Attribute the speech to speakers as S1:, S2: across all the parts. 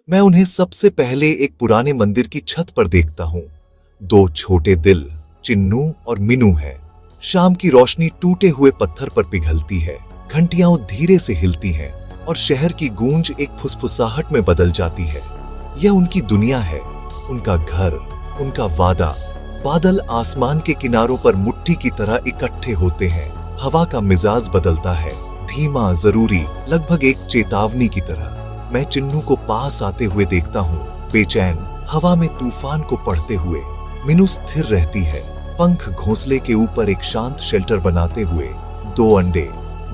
S1: मैं उन्हें सबसे पहले एक पुराने मंदिर की छत पर देखता हूँ। दो छोटे दिल, चिन्नू और मीनू है। शाम की रोशनी टूटे हुए पत्थर पर पिघलती है, घंटियां धीरे से हिलती हैं और शहर की गूंज एक फुसफुसाहट में बदल जाती है। यह उनकी दुनिया है, उनका घर, उनका वादा। बादल आसमान के किनारों पर मुट्ठी की तरह इकट्ठे होते हैं। हवा का मिजाज बदलता है, धीमा, जरूरी, लगभग एक चेतावनी की तरह। मैं चिन्नू को पास आते हुए देखता हूँ, बेचैन, हवा में तूफान को पढ़ते हुए। मीनू स्थिर रहती है, पंख घोंसले के ऊपर एक शांत शेल्टर बनाते हुए। दो अंडे,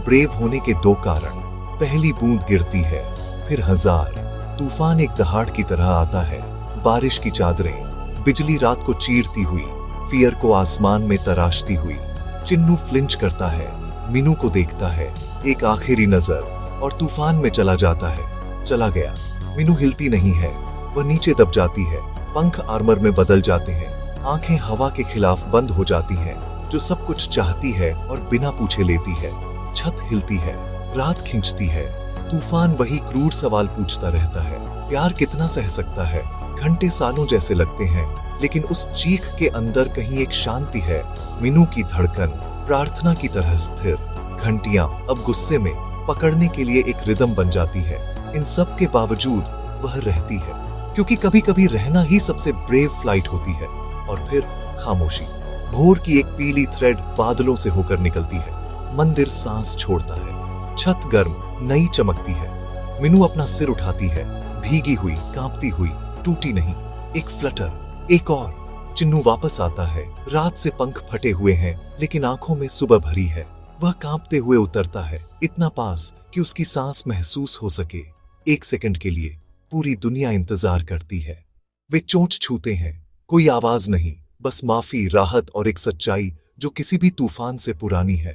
S1: ब्रेव होने के दो कारण। पहली बूंद गिरती है, फिर हजार। तूफान एक दहाड़ की तरह आता है, बारिश की चादरें, बिजली रात को चीरती हुई, फियर को आसमान में तराशती हुई। चिन्नू फ्लिंच करता है, मीनू को देखता है, एक आखिरी नजर, और तूफान में चला जाता है। चला गया। मीनू हिलती नहीं है, वह नीचे दब जाती है, पंख आर्मर में बदल जाते हैं, आंखें हवा के खिलाफ बंद हो जाती हैं, जो सब कुछ चाहती है और बिना पूछे लेती है। छत हिलती है, रात खींचती है, तूफान वही क्रूर सवाल पूछता रहता है, प्यार कितना सह सकता है? घंटे सालों जैसे लगते हैं, लेकिन उस चीख के अंदर कहीं एक शांति है। मीनू की धड़कन प्रार्थना की तरह स्थिर। घंटियां अब गुस्से में पकड़ने के लिए एक रिदम बन जाती है। इन सब के बावजूद वह रहती है, क्योंकि कभी कभी रहना ही सबसे ब्रेव फ्लाइट होती है। और फिर खामोशी। भोर की एक पीली थ्रेड बादलों से होकर निकलती है। मंदिर सांस छोड़ता है, छत गर्म, नई चमकती है। मीनू अपना सिर उठाती है, भीगी हुई, कांपती हुई, टूटी नहीं। एक फ्लटर, एक और। चिन्नू वापस आता है। रात से पंख फटे हुए हैं, लेकिन आंखों में सुबह भरी है। वह कांपते हुए उतरता है, इतना पास कि उसकी सांस महसूस हो सके। एक सेकंड के लिए पूरी दुनिया इंतजार करती है। वे चोंच छूते हैं, कोई आवाज नहीं, बस माफी, राहत और एक सच्चाई जो किसी भी तूफान से पुरानी है।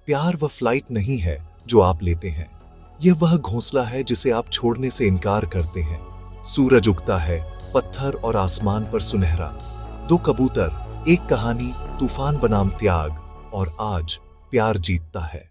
S1: प्यार वह फ्लाइट नहीं है जो आप लेते हैं, यह वह घोंसला है जिसे आप छोड़ने से इनकार करते हैं। सूरज उगता है, पत्थर और आसमान पर सुनहरा। दो कबूतर, एक कहानी, तूफान बनाम त्याग, और आज प्यार जीतता है।